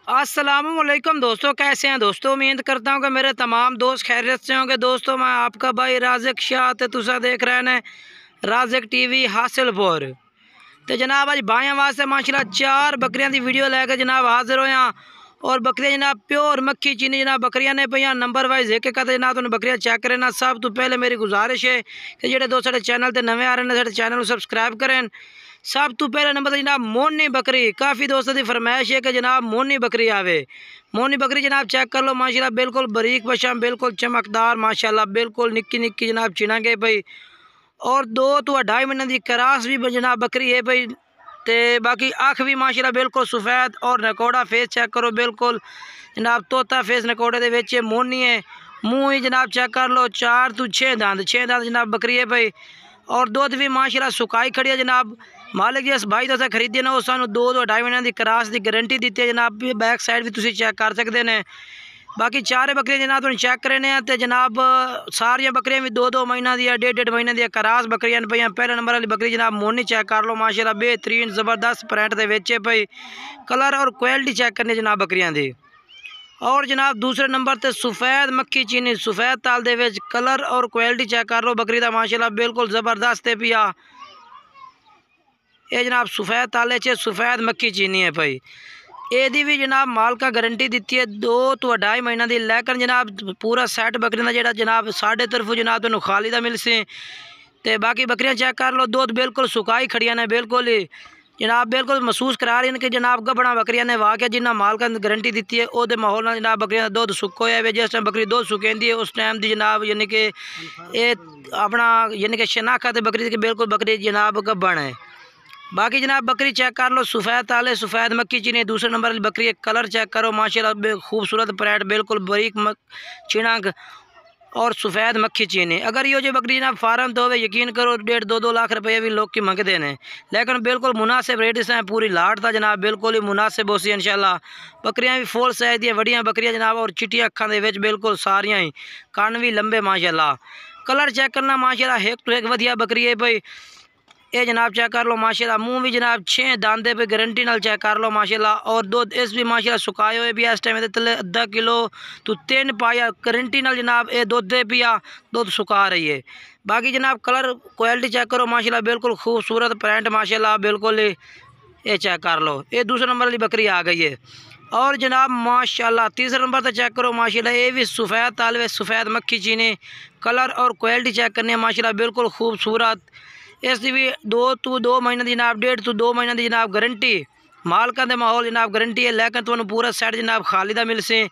अस्सलामुअलैकुम दोस्तों, कैसे हैं दोस्तों। उम्मीद करता हूं कि मेरे तमाम दोस्त खैरियत से होंगे। दोस्तों मैं आपका भाई राज़िक शाह ते तुसा देख रहे हैं राज़िक टीवी हासिलपुर। तो जनाब अज भाइयों वास्ते माशाल्लाह 4 बकरियां की वीडियो लैके जनाब हाजिर होया। और बकरियां जनाब प्योर मक्खी चीनी जनाब बकरियां ने पे नंबर वाइज एक एक जनाब तुम बकरियां चेक करें ना। सब तो पहले मेरी गुजारिश है कि जो दोस्त साढ़े चैनल पर नवे आ रहे हैं साढ़े चैनल को सबसक्राइब करें। सब तो पहले नंबर तो जनाब मोनी बकरी, काफ़ी दोस्तों की फरमाइश है कि जनाब मोनी बकरी आवे। मोनी बकरी जनाब चेक कर लो माशाल्लाह, बिल्कुल बरीक पशम, बिल्कुल चमकदार माशाल्लाह, बिल्कुल निक्की निक्की जनाब चिना गए भाई। और 2 तो 2.5 महीने की क्रास भी जनाब बकरी है भाई। तो बाकी अख भी माशाल्लाह बिल्कुल सफ़ेद और नकोड़ा फेस चेक करो, बिल्कुल जनाब तोता फेस नकोड़े दे विच मोनी है। मुँह ही जनाब चेक कर लो 4 तो 6 दांत जनाब बकरी है भाई। और दुध भी माशाल्लाह सुकाई खड़ी है जनाब। मालिक जिस भाई तो खरीदे ना वो सानू 2 तो 2.5 महीने की क्रास की गारंटी दी है जनाब। बैक साइड भी तुम चेक कर सकते हैं। बाकी 4 बकरियां जनाब तुम चेक करने तो जनाब सारिया बकरियां भी 2 महीना दी 1.5 महीने दी क्रास बकरियां पे। पहले नंबर वाली बकरी जनाब मोनी चेक कर लो माशाल्लाह, बेहतरीन ज़बरदस्त प्रिंट के विच पई। कलर और क्वालिटी चेक करनी जनाब बकरियां दी। और जनाब दूसरे नंबर पर सफ़ेद मक्खी चीनी सफ़ेद ताल दे विच कलर और क्वालिटी चेक कर लो बकरी का माशाल्लाह, बिल्कुल ज़बरदस्त है पिया। ये जनाब सफ़ेद ताले च सफ़ेद मक्खी चीनी है भाई। यदी भी जनाब मालका गारंटी दी है 2 तो 2.5 महीना की। लेकिन जनाब पूरा सैट बकरियों का जो जनाब साढ़े तरफों जनाब तुम खाली का मिलसे। तो बाकी बकरियां चेक कर लो, दुध बिल्कुल सुकाई खड़िया ने, बिल्कुल ही जनाब बिल्कुल महसूस करा रही हैं कि जनाब गबड़ा बकरियां ने वाकई जिन्ना मालका ने गारंटी दी है वो माहौल में जनाब बकरियां का दुध सुक्को है। जिस टाइम बकरी दुध सुकेंदी है उस टाइम की जनाब यानी कि ये अपना यानी कि शनाख्त बकरी की बिल्कुल बकरी जनाब गबन है। बाकी जनाब बकरी चेक कर लो सफ़ेद ताले सफ़ेद मक्खी चीनी। दूसरे नंबर वाली बकरी कलर चेक करो माशाल्लाह, खूबसूरत पैट, बिल्कुल बरीक चिणक और सफ़ेद मक्खी चीनी। अगर ये जो बकरी जनाब फार्म तो हो यकीन करो 1.5-2 लाख रुपये भी लोग की मंगते हैं। लेकिन बिल्कुल मुनासिब रेट से पूरी लाट था जनाब, बिल्कुल ही मुनासिब हो सी इंशाल्लाह। बकरियां भी फुल साइज दी वड्डियां बकरियां जनाब और चिट्टी अखां दे विच बिल्कुल सारियां ही, कन भी लंबे माशाल्लाह। कलर चेक करना माशाल्लाह, एक तो एक वधिया बकरी है भाई। ये जनाब चेक कर लो माशाल्लाह, मुँह भी जनाब 6 दांदे पे गारंटी नाल चेक कर लो माशाल्लाह। और दुध इस भी माशाल्लाह सुकाए हुए भी इस टाइम तले आधा किलो तो 3 पाया गारंटी नाल जनाब ये दुध दे पिया, दुध सुका रही है। बाकी जनाब कलर क्वालिटी चेक करो माशाल्लाह, बिल्कुल खूबसूरत प्रिंट माशाल्लाह, बिल्कुल ये चेक कर लो। ये दूसरे नंबर वाली बकरी आ गई है। और जनाब माशाल्लाह तीसरे नंबर पर चेक करो माशाल्लाह, ये भी सफ़ेद तालवे सफ़ेद मक्खी चीनी। कलर और क्वालिटी चेक करनी है माशाल्लाह, बिल्कुल खूबसूरत। इसकी भी 2 तो 2 महीने की जनाब 1.5 तो 2 महीने की जनाब गारंटी मालका के माहौल जनाब गारंटी है। लेकिन तुम पूरा सैट जनाब खाली का मिलसे।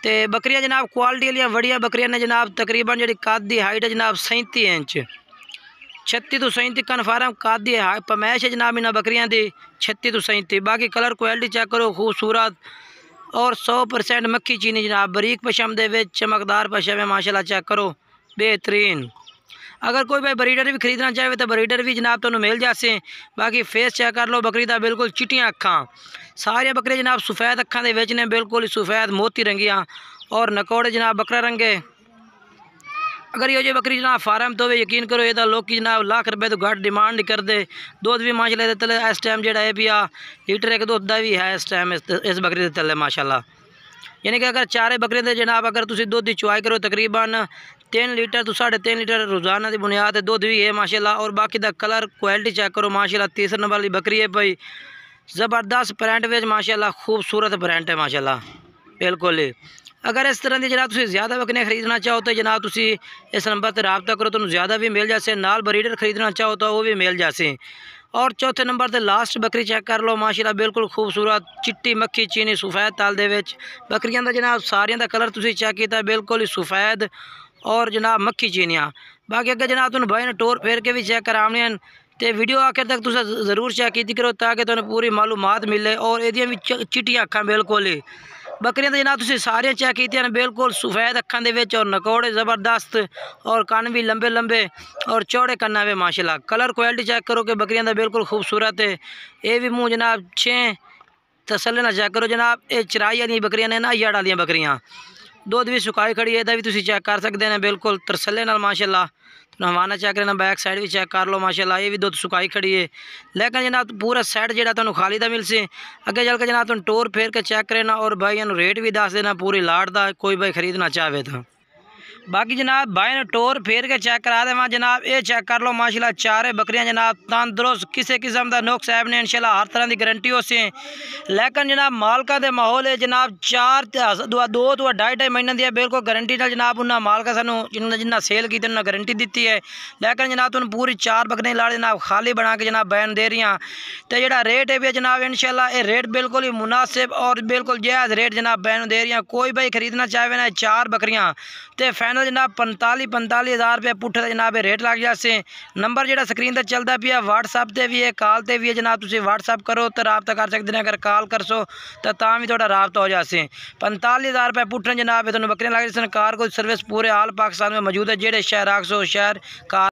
तो बकरियां जनाब क्वालिटी वाली वड्डियां बकरियां ने जनाब, तकरीबन जी कद की हाइट है जनाब 37 इंच, 36 तो 37 कन्फर्म कद की पमैश है जनाब इन्होंने बकरियां की 36 तो 37। बाकी कलर क्वालिटी चेक करो खूबसूरत और 100% मक्खी चीनी जनाब, बरीक पशम दे विच चमकदार पशम है माशाल्लाह, चेक करो बेहतरीन। अगर कोई भाई ब्रीडर भी खरीदना चाहे तो ब्रीडर भी जनाब तुम मिल जासे। बाकी फेस चेक कर लो बकरी का, बिल्कुल चिट्टियाँ अखां, सारिया बकरियां जनाब सफ़ेद अखां दे विच ने, बिल्कुल ही सफ़ेद मोती रंगियाँ और नकोड़े जनाब बकरा रंगे। अगर ये जो बकरी जनाब फार्म तो यकीन करो ये लोग जनाब लाख रुपये तो घट डिमांड नहीं करते। दुध भी माशाल्लाह तले इस टाइम जो है पिया लीटर एक दुध का भी है इस टाइम इस बकरी के तले माशाल्लाह। यानी कि अगर 4 बकरियां दे जनाब अगर तुम दुध की चुआई करो तकरीबन 3 लीटर तो 3.5 लीटर रोज़ाना की बुनियाद दुध भी है माशाल्लाह। और बाकी दा कलर क्वालिटी चेक करो माशाल्लाह, तीसरे नंबर वाली बकरी है भाई, ज़बरदस्त प्रिंट विच माशाल्लाह, खूबसूरत प्रिंट है माशाल्लाह, बिल्कुल ही। अगर इस तरह की जनाब तुम ज़्यादा बकरियां खरीदना चाहो तो जनाब तुम इस नंबर पर रबता करो, तुम ज़्यादा भी मिल जासे। नाल ब्रीडर खरीदना चाहो तो वो भी मिल जासे। और चौथे नंबर पर लास्ट बकरी चेक कर लो माशाल्लाह, बिल्कुल खूबसूरत चिट्टी मक्खी चीनी सफ़ेद ताल दे विच बकरियां दा जनाब सारियां दा कलर तुसीं चेक किया बिल्कुल ही सफ़ेद और जनाब मक्खी चीनियाँ। बाकी अगर जनाब तुम भाई ने टोर फेर के भी चेक कराने तो वीडियो आखिर तक तुम ज़रूर चेक की करो ताकि तुम्हें पूरी मालूमात मिले। और ये भी चिट्टियाँ अखां बिल्कुल ही बकरियां तो जनाब तुसीं सारियां चेक की बिल्कुल सफ़ेद अखां दे विच और नकोड़े ज़बरदस्त और कन भी लंबे लंबे और चौड़े कन्ना वे माशाल्लाह। कलर क्वालिटी चेक करो कि बकरियां दा बिल्कुल खूबसूरत है। ये भी मुँह जनाब 6 तसल्ली ना चेक करो जनाब, ये चराई वाली बकरियां ने ना याड़ वाली बकरियां दुध भी सुकाई खड़ी है, भी तुम चेक कर सकते हैं बिल्कुल तरसले नाल माशाल्लाह। हवाना चेक करना, बैक साइड भी चेक कर लो माशाल्लाह, ये भी दुध सुकाई खड़ी है। लेकिन जनाब पूरा सैट जो तुहानू खाली दा मिलसे। अगे चल के जनाब तुम टोर फेर के चेक करना और भाई रेट भी दस देना पूरी लाट का, कोई भाई खरीदना चाहे तो। बाकी जनाब भाई ने टोर फेर के चेक करा देव जनाब, ये चेक कर लो माशाल्लाह चारे बकरियां जनाब तंदुरुस्त, किसी किस्म का नुक्स ऐब ने इंशाल्लाह हर तरह की गारंटी हो से। लेकिन जनाब मालका दे माहौल है जनाब 4 2 तो 2.5 महीने की बिल्कुल गारंटी नाल जनाब उन्हें मालका सानू जिन्ना सेल की उन्हें गारंटी दी है। लेकिन जनाब तुम पूरी 4 बकरियां ला जनाब खाली बना के जनाब बैन दे रही हैं। तो जोड़ा रेट है भी जनाब इंशाल्लाह ये रेट बिल्कुल ही मुनासिब और बिल्कुल जायज़ रेट जनाब बैन दे रही हैं। कोई भाई खरीदना चाहे ना 4 बकरियां तो फैनल जनाब 45 हज़ार रुपये पुट्ठे का जनाब रेट लग जासे। नंबर जो स्क्रीन पर चलता पिया व्हाट्सअप से भी है, कॉल से भी है जनाब, तुम व्हाट्सअप करो तो रबता कर सकते हैं। अगर कॉल करसो तो भी थोड़ा रबता हो जासे। 45 हज़ार रुपये पुट्ठे जनाब तुम बकरियां लग जाए। कार कोई सर्विस पूरे आल पाकिस्तान में मौजूद है, जेडे शहर आखसो शहर कार